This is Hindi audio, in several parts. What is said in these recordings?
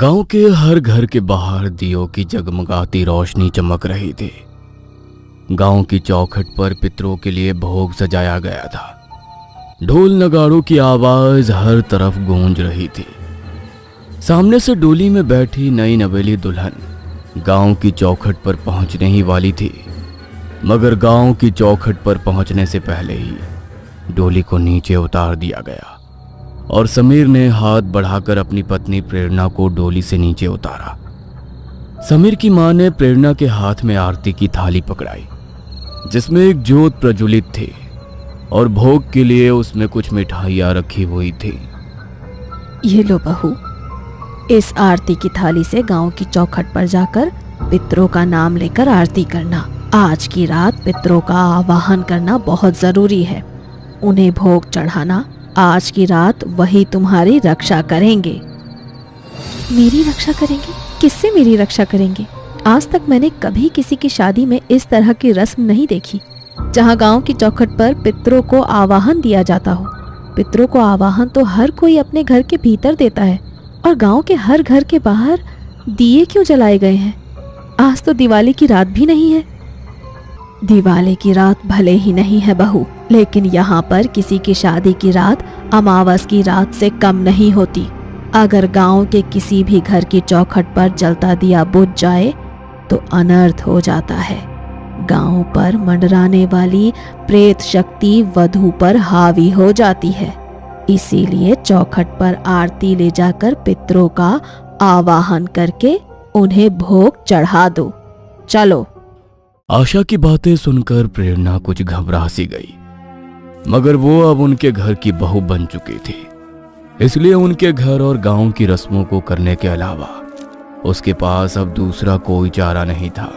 गांव के हर घर के बाहर दियों की जगमगाती रोशनी चमक रही थी। गांव की चौखट पर पितरों के लिए भोग सजाया गया था। ढोल नगाड़ों की आवाज हर तरफ गूंज रही थी। सामने से डोली में बैठी नई नवेली दुल्हन गांव की चौखट पर पहुंचने ही वाली थी, मगर गांव की चौखट पर पहुंचने से पहले ही डोली को नीचे उतार दिया गया और समीर ने हाथ बढ़ाकर अपनी पत्नी प्रेरणा को डोली से नीचे उतारा। समीर की मां ने प्रेरणा के हाथ में आरती की थाली पकड़ाई, जिसमें एक जोत प्रज्वलित थी और भोग के लिए उसमें कुछ मिठाइयां रखी हुई थी। ये लो बहू, इस आरती की थाली से गांव की चौखट पर जाकर पितरों का नाम लेकर आरती करना। आज की रात पितरों का आवाहन करना बहुत जरूरी है। उन्हें भोग चढ़ाना। आज की रात वही तुम्हारी रक्षा करेंगे। मेरी रक्षा करेंगे? किससे मेरी रक्षा करेंगे? आज तक मैंने कभी किसी की शादी में इस तरह की रस्म नहीं देखी, जहां गांव की चौखट पर पितरों को आवाहन दिया जाता हो। पितरों को आवाहन तो हर कोई अपने घर के भीतर देता है, और गांव के हर घर के बाहर दिए क्यों जलाए गए हैं? आज तो दिवाली की रात भी नहीं है। दिवाली की रात भले ही नहीं है बहू, लेकिन यहाँ पर किसी की शादी की रात अमावस की रात से कम नहीं होती। अगर गांव के किसी भी घर की चौखट पर जलता दिया बुझ जाए तो अनर्थ हो जाता है। गांव पर मंडराने वाली प्रेत शक्ति वधू पर हावी हो जाती है। इसीलिए चौखट पर आरती ले जाकर पितरों का आवाहन करके उन्हें भोग चढ़ा दो। चलो। आशा की बातें सुनकर प्रेरणा कुछ घबरा सी गई, मगर वो अब उनके घर की बहू बन चुकी थी। इसलिए उनके घर और गांव की रस्मों को करने के अलावा उसके पास अब दूसरा कोई चारा नहीं था।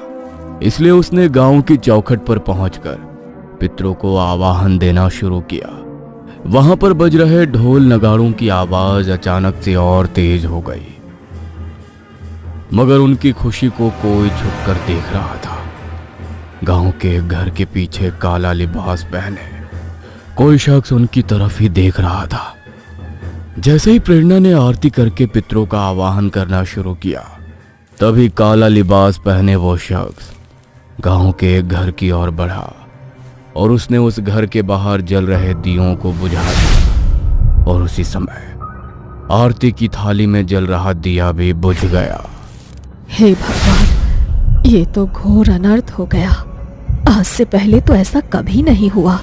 इसलिए उसने गांव की चौखट पर पहुंचकर पितरों को आवाहन देना शुरू किया। वहां पर बज रहे ढोल नगाड़ों की आवाज अचानक से और तेज हो गई, मगर उनकी खुशी को कोई छुपकर देख रहा था। गांव के घर के पीछे काला लिबास पहने कोई शख्स उनकी तरफ ही देख रहा था। जैसे ही प्रेरणा ने आरती करके पितरों का आवाहन करना शुरू किया, तभी काला लिबास पहने वो शख्स गांव के एक घर की ओर बढ़ा और उसने उस घर के बाहर जल रहे दियों को बुझा दिया, और उसी समय आरती की थाली में जल रहा दिया भी बुझ गया। हे भगवान, ये तो घोर अनर्थ हो गया। आज से पहले तो ऐसा कभी नहीं हुआ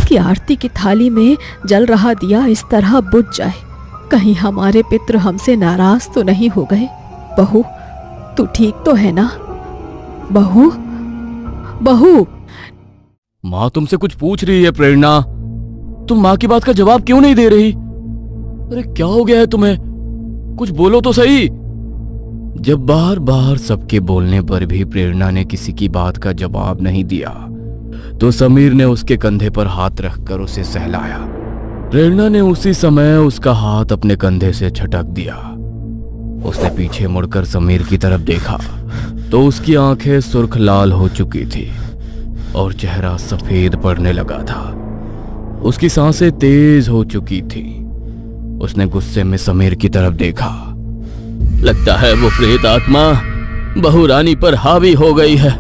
कि आरती की थाली में जल रहा दिया इस तरह बुझ जाए। कहीं हमारे पितृ हमसे नाराज तो नहीं हो गए? बहू, तू ठीक तो है ना? बहू, बहू। माँ तुमसे कुछ पूछ रही है प्रेरणा। तुम माँ की बात का जवाब क्यों नहीं दे रही? अरे क्या हो गया है तुम्हें? कुछ बोलो तो सही। जब बार बार सबके बोलने पर भी प्रेरणा ने किसी की बात का जवाब नहीं दिया, तो समीर ने उसके कंधे पर हाथ रखकर उसे सहलाया। प्रेरणा ने उसी समय उसका हाथ अपने कंधे से झटक दिया। उसने पीछे मुड़कर समीर की तरफ देखा तो उसकी आंखें सुर्ख लाल हो चुकी थी और चेहरा सफेद पड़ने लगा था। उसकी सांसें तेज हो चुकी थी। उसने गुस्से में समीर की तरफ देखा। लगता है वो प्रेत आत्मा बहू रानी पर हावी हो गई है।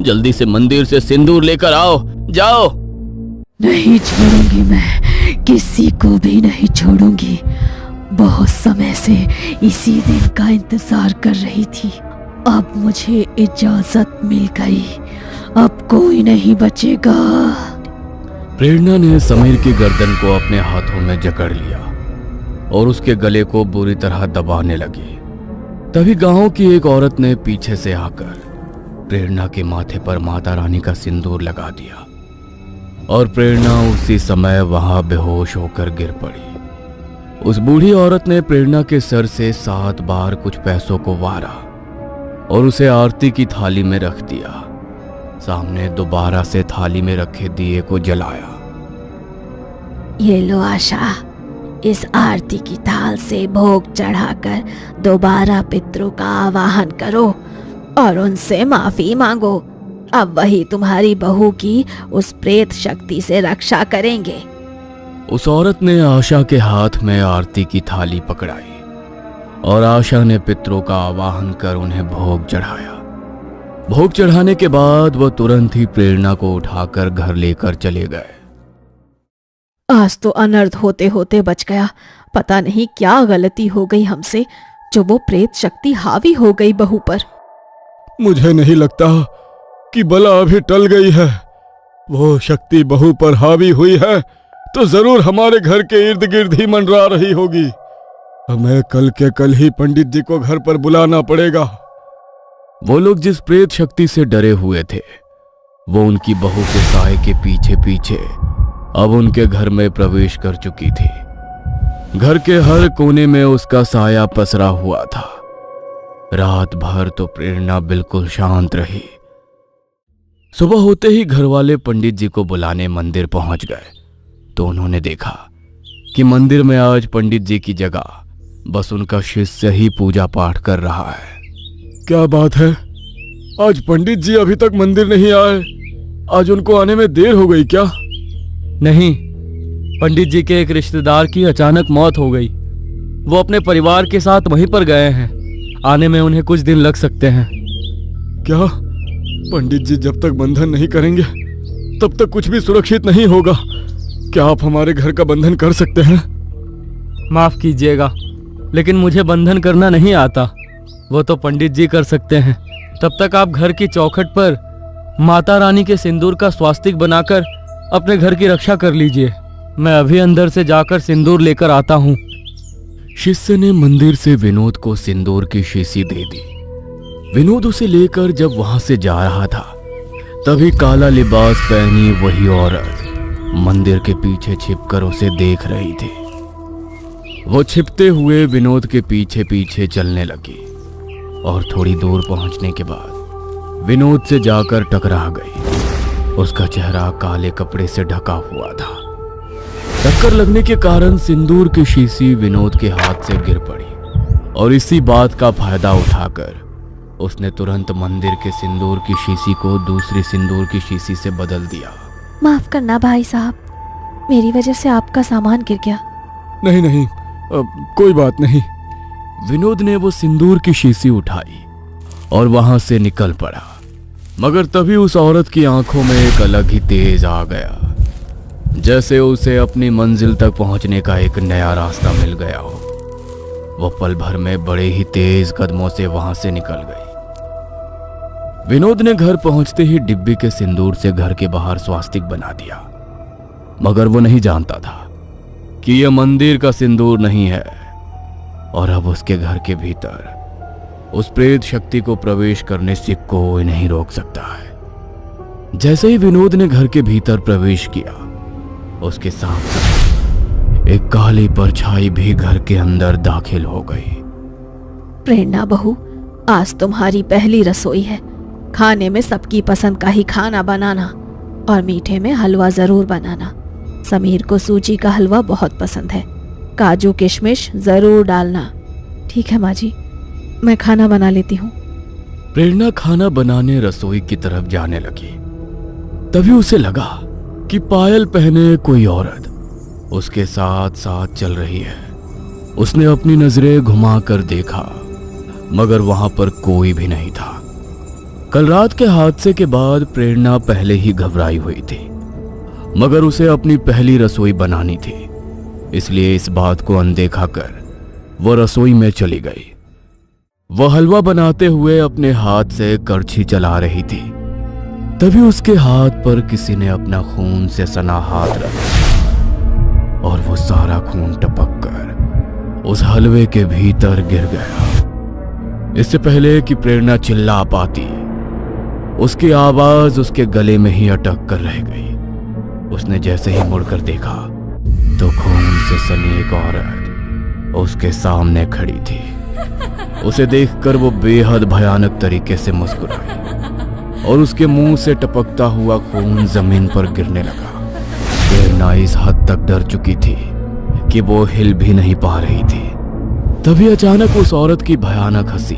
जल्दी से मंदिर से सिंदूर लेकर आओ, जाओ। नहीं छोड़ूंगी, मैं किसी को भी नहीं छोड़ूंगी। बहुत समय से इसी दिन का इंतजार कर रही थी। अब मुझे इजाजत मिल गई, अब कोई नहीं बचेगा। प्रेरणा ने समीर की गर्दन को अपने हाथों में जकड़ लिया और उसके गले को बुरी तरह दबाने लगी। तभी गांव की एक औरत ने पीछे से आकर प्रेरणा के माथे पर माता रानी का सिंदूर लगा दिया और प्रेरणा उसी समय वहां बेहोश होकर गिर पड़ी। उस बूढ़ी औरत ने प्रेरणा के सर से 7 बार कुछ पैसों को वारा और उसे आरती की थाली में रख दिया। सामने दोबारा से थाली में रखे दिए को जलाया। ये लो आशा, इस आरती की थाल से भोग चढ़ाकर दोबारा पितरों का आवाहन करो और उनसे माफी मांगो। अब वही तुम्हारी बहू की उस प्रेत शक्ति से रक्षा करेंगे। उस औरत ने आशा के हाथ में आरती की थाली पकड़ाई और आशा ने पितरों का आवाहन कर उन्हें भोग चढ़ाया। भोग चढ़ाने के बाद वह तुरंत ही प्रेरणा को उठाकर घर लेकर चले गए। आज तो अनर्थ होते होते बच गया। पता नहीं क्या गलती हो गई हमसे, जो वो प्रेत शक्ति हावी हो गई बहू पर। मुझे नहीं लगता कि बला अभी टल गई है। वो शक्ति बहू पर हावी हुई है तो जरूर हमारे घर के इर्द गिर्द ही मंडरा रही होगी। हमें कल के कल ही पंडित जी को घर पर बुलाना पड़ेगा। वो लोग जिस प्रेत शक्ति से डरे हुए थे, वो उनकी बहू के साए के पीछे पीछे अब उनके घर में प्रवेश कर चुकी थी। घर के हर कोने में उसका साया पसरा हुआ था। रात भर तो प्रेरणा बिल्कुल शांत रही। सुबह होते ही घर वाले पंडित जी को बुलाने मंदिर पहुंच गए तो उन्होंने देखा कि मंदिर में आज पंडित जी की जगह बस उनका शिष्य ही पूजा पाठ कर रहा है। क्या बात है, आज पंडित जी अभी तक मंदिर नहीं आए? आज उनको आने में देर हो गई क्या? नहीं, पंडित जी के एक रिश्तेदार की अचानक मौत हो गई। वो अपने परिवार के साथ वहीं पर गए हैं। आने में उन्हें कुछ दिन लग सकते हैं। क्या? पंडित जी जब तक बंधन नहीं करेंगे तब तक कुछ भी सुरक्षित नहीं होगा। क्या आप हमारे घर का बंधन कर सकते हैं? माफ कीजिएगा, लेकिन मुझे बंधन करना नहीं आता। वो तो पंडित जी कर सकते हैं। तब तक आप घर की चौखट पर माता रानी के सिंदूर का स्वास्तिक बनाकर अपने घर की रक्षा कर लीजिए। मैं अभी अंदर से जाकर सिंदूर लेकर आता हूँ। शिष्य ने मंदिर से विनोद को सिंदूर की शीशी दे दी। विनोद उसे लेकर जब वहां से जा रहा था, तभी काला लिबास पहनी वही औरत मंदिर के पीछे छिपकर उसे देख रही थी। वो छिपते हुए विनोद के पीछे पीछे चलने लगी और थोड़ी दूर पहुंचने के बाद विनोद से जाकर टकरा गई। उसका चेहरा काले कपड़े से ढका हुआ था। टक्कर लगने के कारण सिंदूर की शीशी विनोद के हाथ से गिर पड़ी और इसी बात का फायदा उठाकर उसने तुरंत मंदिर के सिंदूर की शीशी को दूसरी सिंदूर की शीशी से बदल दिया। माफ करना भाई साहब, मेरी वजह से आपका सामान गिर गया। नहीं नहीं, कोई बात नहीं। विनोद ने वो सिंदूर की शीशी उठाई और वहां से निकल पड़ा, मगर तभी उस औरत की आंखों में एक अलग ही तेज आ गया, जैसे उसे अपनी मंजिल तक पहुंचने का एक नया रास्ता मिल गया हो। वो पल भर में बड़े ही तेज कदमों से वहां से निकल गई। विनोद ने घर पहुंचते ही डिब्बी के सिंदूर से घर के बाहर स्वास्तिक बना दिया, मगर वो नहीं जानता था कि यह मंदिर का सिंदूर नहीं है और अब उसके घर के भीतर उस प्रेत शक्ति को प्रवेश करने से कोई नहीं रोक सकता है। जैसे ही विनोद ने घर के भीतर प्रवेश किया, उसके साथ साथ एक काली परछाई भी घर के अंदर दाखिल हो गई। प्रेरणा बहू, आज तुम्हारी पहली रसोई है। खाने में सबकी पसंद का ही खाना बनाना और मीठे में हलवा जरूर बनाना। समीर को सूजी का हलवा बहुत पसंद है। काजू किशमिश जरूर डालना। ठीक है माँ जी, मैं खाना बना लेती हूँ। प्रेरणा खाना बनाने रसोई की तरफ जाने लगी। तभी उसे लगा कि पायल पहने कोई औरत उसके साथ साथ चल रही है। उसने अपनी नजरें घुमाकर देखा, मगर वहां पर कोई भी नहीं था। कल रात के हादसे के बाद प्रेरणा पहले ही घबराई हुई थी, मगर उसे अपनी पहली रसोई बनानी थी, इसलिए इस बात को अनदेखा कर वो रसोई में चली गई। वह हलवा बनाते हुए अपने हाथ से करछी चला रही थी। तभी उसके हाथ पर किसी ने अपना खून से सना हाथ रखा और वो सारा खून टपक कर उस हलवे के भीतर गिर गया। इससे पहले कि प्रेरणा चिल्ला पाती, उसकी आवाज उसके गले में ही अटक कर रह गई। उसने जैसे ही मुड़कर देखा तो खून से सनी एक औरत उसके सामने खड़ी थी। उसे देखकर वो बेहद भयानक तरीके से मुस्कुराई और उसके मुंह से टपकता हुआ खून जमीन पर गिरने लगा। प्रेरणा इस हद तक डर चुकी थी कि वो हिल भी नहीं पा रही थी। तभी अचानक उस औरत की भयानक हंसी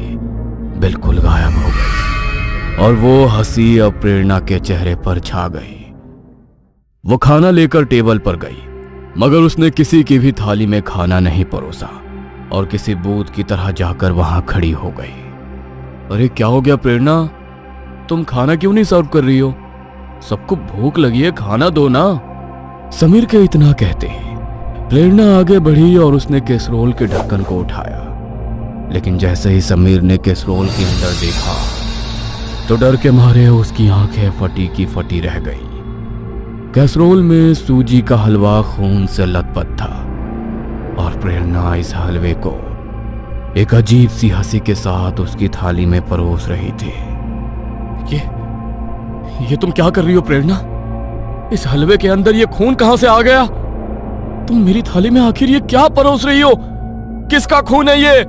बिल्कुल गायब हो गई और वो हंसी अब प्रेरणा के चेहरे पर छा गई। वो खाना लेकर टेबल पर गई, मगर उसने किसी की भी थाली में खाना नहीं परोसा और किसी बूथ की तरह जाकर वहां खड़ी हो गई। अरे क्या हो गया प्रेरणा, तुम खाना क्यों नहीं सर्व कर रही हो? सबको भूख लगी है, खाना दो ना। समीर के इतना कहते ही प्रेरणा आगे बढ़ी और उसने कैसरोल के ढक्कन को उठाया। लेकिन जैसे ही समीर ने कैसरोल के अंदर देखा तो डर के मारे उसकी आंखें फटी की फटी रह गई। कैसरोल में सूजी का हलवा खून से लथपथ था और प्रेरणा इस हलवे को एक अजीब सी हंसी के साथ उसकी थाली में परोस रही थी। ये तुम क्या कर रही हो प्रेरणा? इस हलवे के अंदर ये खून कहां से आ गया? तुम मेरी थाली में आखिर ये क्या परोस रही हो? किसका खून है ये?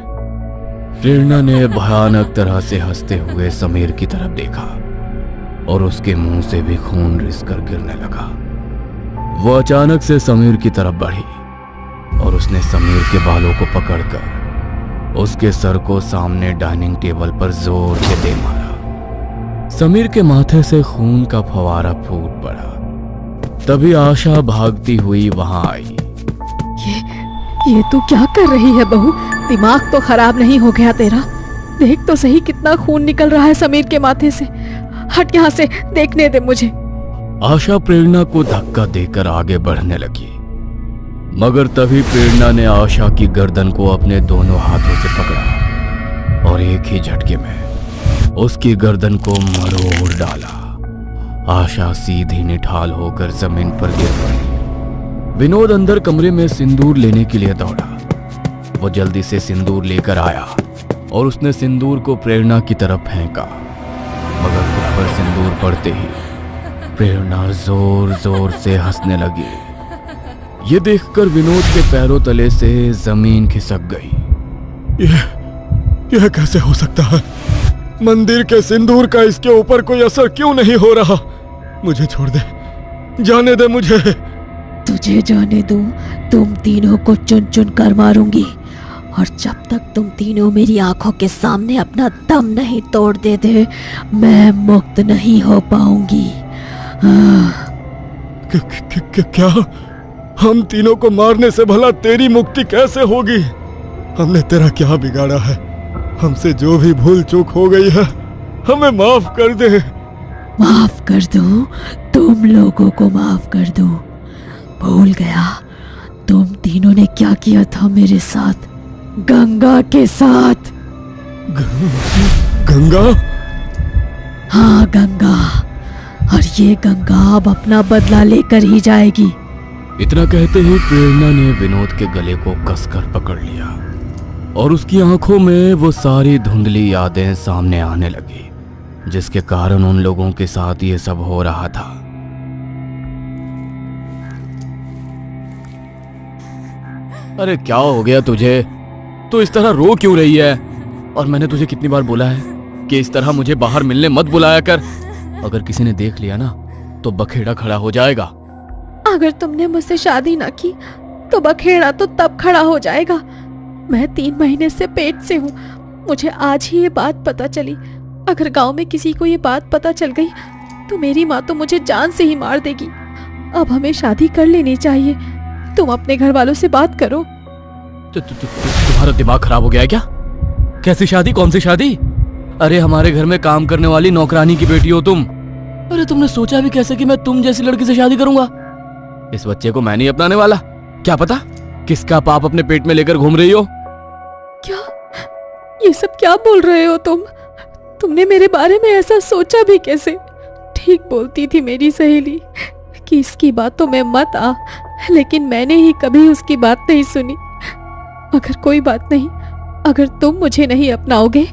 प्रेरणा ने भयानक तरह से हंसते हुए समीर की तरफ देखा और उसके मुंह से भी खून रिसकर गिरने लगा। वो अचानक से समीर की तरफ बढ़ी और उसने समीर के बालों को पकड़कर उसके सर को सामने डाइनिंग टेबल पर जोर से दे मारा। समीर के माथे से खून का फवारा फूट पड़ा। तभी आशा भागती हुई वहां आई। ये तू क्या कर रही है बहू? दिमाग तो खराब नहीं हो गया तेरा? देख तो सही कितना खून निकल रहा है समीर के माथे से। हट यहाँ से, देखने दे मुझे। आशा प्रेरणा को धक्का देकर आगे बढ़ने लगी, मगर तभी प्रेरणा ने आशा की गर्दन को अपने दोनों हाथों से पकड़ा और एक ही झटके में उसकी गर्दन को मरोड़ डाला। आशा सीधी निठाल होकर जमीन पर गिर पड़ी। विनोद अंदर कमरे में सिंदूर लेने के लिए दौड़ा। वो जल्दी से सिंदूर लेकर आया और उसने सिंदूर को प्रेरणा की तरफ फेंका, मगर खुद पर सिंदूर पड़ते ही प्रेरणा जोर जोर से हंसने लगी। ये देखकर विनोद के पैरों तले से जमीन खिसक गई। यह कैसे हो सकता है? मंदिर के सिंदूर का इसके ऊपर कोई असर क्यों नहीं हो रहा? मुझे छोड़ दे, जाने दे मुझे। तुझे जाने दूं? तुम तीनों को चुन चुन कर मारूंगी और जब तक तुम तीनों मेरी आंखों के सामने अपना दम नहीं तोड़ देते मैं मुक्त नहीं हो पाऊंगी। क्या? हम तीनों को मारने से भला तेरी मुक्ति कैसे होगी? हमने तेरा क्या बिगाड़ा है? हमसे जो भी भूल चूक हो गई है हमें माफ कर दे। माफ कर दूं? तुम लोगों को माफ कर दूं? भूल गया तुम तीनों ने क्या किया था मेरे साथ, गंगा के साथ। गंगा? हाँ गंगा, और ये गंगा अब अपना बदला लेकर ही जाएगी। इतना कहते ही प्रेरणा ने विनोद के गले को कसकर पकड़ लिया और उसकी आंखों में वो सारी धुंधली यादें सामने आने लगी जिसके कारण उन लोगों के साथ ये सब हो रहा था। अरे क्या हो गया तुझे? तू इस तरह रो क्यों रही है? और मैंने तुझे कितनी बार बोला है कि इस तरह मुझे बाहर मिलने मत बुलाया कर। अगर किसी ने देख लिया ना तो बखेड़ा खड़ा हो जाएगा। अगर तुमने मुझसे शादी ना की तो बखेड़ा तो तब खड़ा हो जाएगा। मैं 3 महीने से पेट से हूँ। मुझे आज ही ये बात पता चली। अगर गांव में किसी को ये बात पता चल गई तो मेरी माँ तो मुझे जान से ही मार देगी। अब हमें शादी कर लेनी चाहिए। तुम अपने घर वालों से बात करो। तुम्हारा दिमाग खराब हो गया है क्या? कैसी शादी? कौन सी शादी? अरे हमारे घर में काम करने वाली नौकरानी की बेटी हो तुम। अरे तुमने सोचा भी कैसे कि मैं तुम जैसी लड़की से शादी करूंगा? इस बच्चे को मैं नहीं अपनाने वाला। क्या पता किसका पाप अपने पेट में लेकर घूम रही हो। क्या ये सब क्या बोल रहे हो तुम? तुमने मेरे बारे में ऐसा सोचा भी कैसे? ठीक बोलती थी मेरी सहेली कि इसकी बातों में मत आ, लेकिन मैंने ही कभी उसकी बात नहीं सुनी। मगर कोई बात नहीं, अगर तुम मुझे नहीं अपनाओगे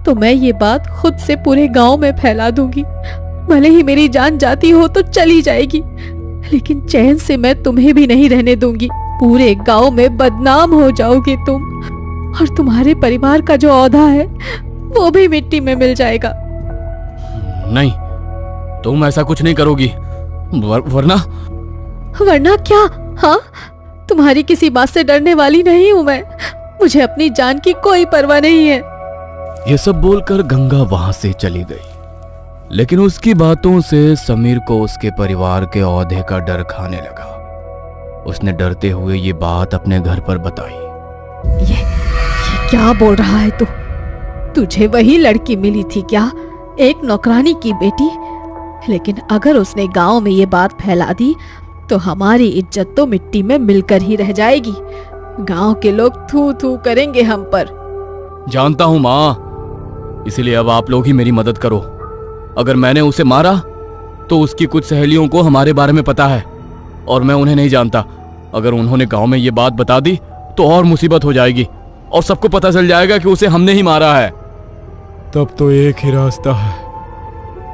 तो मैं ये बात खुद से पूरे गांव में फैला दूंगी। भले ही मेरी जान जाती हो तो चली जाएगी, लेकिन चैन से मैं तुम्हें भी नहीं रहने दूंगी। पूरे गांव में बदनाम हो जाओगे तुम, और तुम्हारे परिवार का जो औहदा है वो भी मिट्टी में मिल जाएगा। नहीं, तुम ऐसा कुछ नहीं करोगी। वरना क्या? हाँ, तुम्हारी किसी बात से डरने वाली नहीं हूं मैं। मुझे अपनी जान की कोई परवाह नहीं है। ये सब बोलकर गंगा वहां से चली गई, लेकिन उसकी बातों से समीर को उसके परिवार के औहदे का डर खाने लगा। उसने डरते हुए ये बात अपने घर पर बताई। क्या बोल रहा है तू? तुझे वही लड़की मिली थी क्या, एक नौकरानी की बेटी? लेकिन अगर उसने गांव में ये बात फैला दी तो हमारी इज्जत तो मिट्टी में मिलकर ही रह जाएगी। गांव के लोग थू थू करेंगे हम पर। जानता हूं माँ, इसीलिए अब आप लोग ही मेरी मदद करो। अगर मैंने उसे मारा तो उसकी कुछ सहेलियों को हमारे बारे में पता है और मैं उन्हें नहीं जानता। अगर उन्होंने गांव में ये बात बता दी तो और मुसीबत हो जाएगी और सबको पता चल जाएगा कि उसे हमने ही मारा है। तब तो एक ही रास्ता है,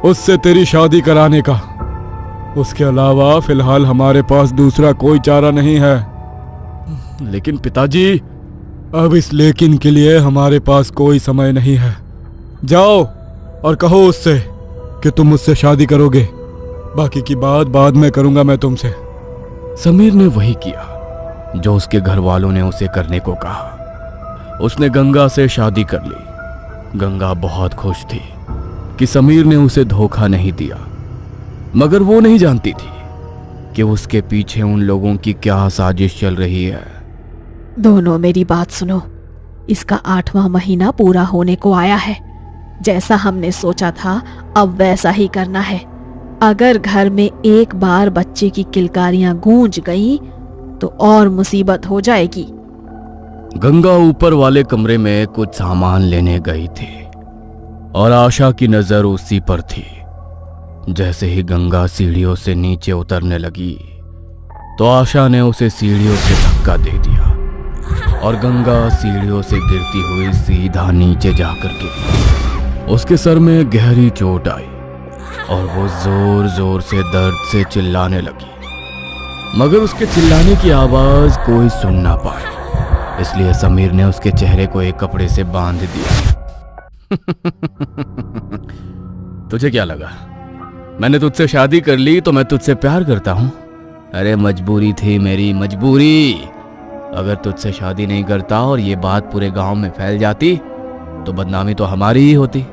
उससे तेरी शादी कराने का। उसके अलावा फिलहाल हमारे पास दूसरा कोई चारा नहीं है। लेकिन पिताजी। अब इस लेकिन के लिए हमारे पास कोई समय नहीं है। जाओ और कहो उससे कि तुम मुझसे शादी करोगे। बाकी की बात बाद में करूंगा मैं तुमसे। समीर ने वही किया जो उसके घर वालों ने उसे करने को कहा। उसने गंगा से शादी कर ली। गंगा बहुत खुश थी कि समीर ने उसे धोखा नहीं दिया, मगर वो नहीं जानती थी कि उसके पीछे उन लोगों की क्या साजिश चल रही है। दोनों मेरी बात सुनो, इसका 8वां महीना पूरा होने को आया है। जैसा हमने सोचा था अब वैसा ही करना है। अगर घर में एक बार बच्चे की किलकारियां गूंज गईं तो और मुसीबत हो जाएगी। गंगा ऊपर वाले कमरे में कुछ सामान लेने गई थी और आशा की नजर उसी पर थी। जैसे ही गंगा सीढ़ियों से नीचे उतरने लगी तो आशा ने उसे सीढ़ियों से धक्का दे दिया और गंगा सीढ़ियों से गिरती हुई सीधा नीचे जाकर गिरी। उसके सर में गहरी चोट आई और वो जोर जोर से दर्द से चिल्लाने लगी, मगर उसके चिल्लाने की आवाज कोई सुन ना पाए। इसलिए समीर ने उसके चेहरे को एक कपड़े से बांध दिया। तुझे क्या लगा मैंने तुझसे शादी कर ली तो मैं तुझसे प्यार करता हूं? अरे मजबूरी थी मेरी, मजबूरी। अगर तुझसे शादी नहीं करता और ये बात पूरे गांव में फैल जाती तो बदनामी तो हमारी ही होती।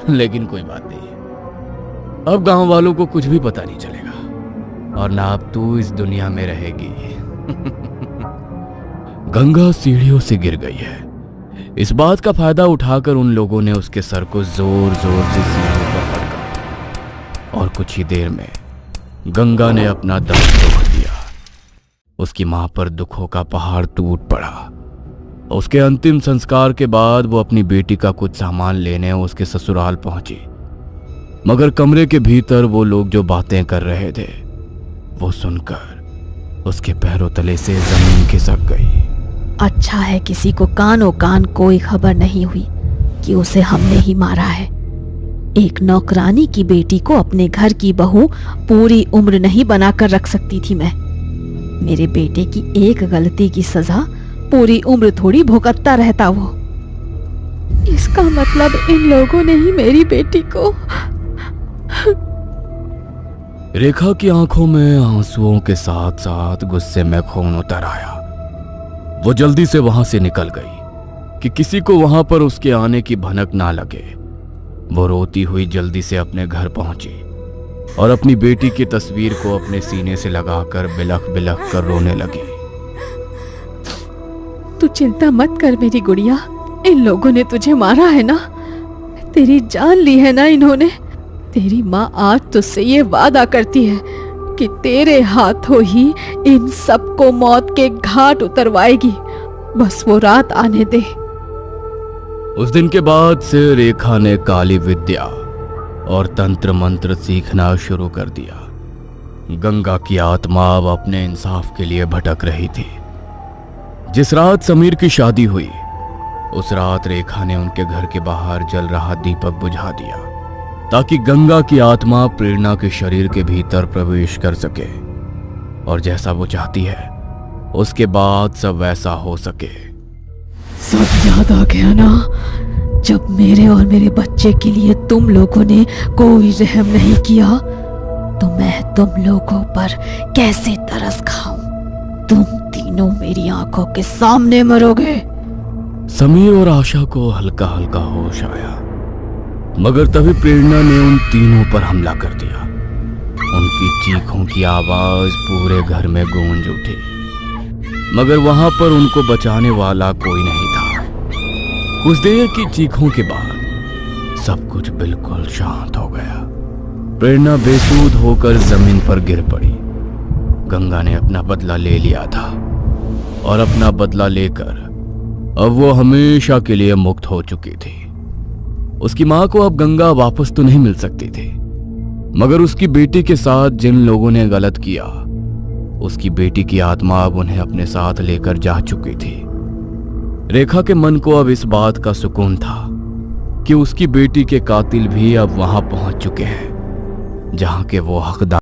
लेकिन कोई बात नहीं, अब गांव वालों को कुछ भी पता नहीं चलेगा और ना अब तू इस दुनिया में रहेगी। गंगा सीढ़ियों से गिर गई है। इस बात का फायदा उठाकर उन लोगों ने उसके सर को जोर जोर से सीढ़ियों पर पटका और कुछ ही देर में गंगा ने अपना दम तोड़ दिया। उसकी मां पर दुखों का पहाड़ टूट पड़ा। उसके अंतिम संस्कार के बाद वो अपनी बेटी का कुछ सामान लेने उसके ससुराल पहुंची, मगर कमरे के भीतर वो लोग जो बातें कर रहे थे वो सुनकर उसके पैरों तले से जमीन खिसक गई। अच्छा है किसी को कानों कान कोई खबर नहीं हुई कि उसे हमने ही मारा है। एक नौकरानी की बेटी को अपने घर की बहू पूरी उम्र नहीं बनाकर रख सकती थी मैं। मेरे बेटे की एक गलती की सजा पूरी उम्र थोड़ी भुगतता रहता वो। इसका मतलब इन लोगों ने ही मेरी बेटी को। रेखा की आंखों में आंसुओं के साथ साथ गुस्से में खून उतर आया। वो जल्दी से वहां से निकल गई कि किसी को वहां पर उसके आने की भनक ना लगे। वो रोती हुई जल्दी से अपने घर पहुंची और अपनी बेटी की तस्वीर को अपने सीने से लगाकर बिलख बिलख कर रोने लगी। तू चिंता मत कर मेरी गुड़िया, इन लोगों ने तुझे मारा है ना, तेरी जान ली है ना इन्होंने। तेरी माँ आज तुझसे ये वादा करती है कि तेरे हाथों ही इन सबको मौत के घाट उतरवाएगी। बस वो रात आने दे। उस दिन के बाद से रेखा ने काली विद्या और तंत्र मंत्र सीखना शुरू कर दिया। गंगा की आत्मा अब अपने इंसाफ के लिए भटक रही थी। जिस रात समीर की शादी हुई उस रात रेखा ने उनके घर के बाहर जल रहा दीपक बुझा दिया ताकि गंगा की आत्मा प्रेरणा के शरीर के भीतर प्रवेश कर सके और जैसा वो चाहती है उसके बाद सब वैसा हो सके। सब याद आ गया ना, जब मेरे और मेरे बच्चे के लिए तुम लोगों ने कोई रहम नहीं किया तो मैं तुम लोगों पर कैसे तरस खाऊं। तुम तीनों मेरी आंखों के सामने मरोगे। समीर और आशा को हल्का हल्का होश आया, मगर तभी प्रेरणा ने उन तीनों पर हमला कर दिया। उनकी चीखों की आवाज पूरे घर में गूंज उठी, मगर वहां पर उनको बचाने वाला कोई नहीं था। कुछ देर की चीखों के बाद सब कुछ बिल्कुल शांत हो गया। प्रेरणा बेसुध होकर जमीन पर गिर पड़ी। गंगा ने अपना बदला ले लिया था और अपना बदला लेकर अब वो हमेशा के लिए मुक्त हो चुकी थी। उसकी मां को अब गंगा वापस तो नहीं मिल सकती थी, मगर उसकी बेटी के साथ जिन लोगों ने गलत किया, उसकी बेटी की आत्मा अब उन्हें अपने साथ लेकर जा चुकी थी। रेखा के मन को अब इस बात का सुकून था कि उसकी बेटी के कातिल भी अब वहां पहुंच चुके हैं जहां के वो हकदार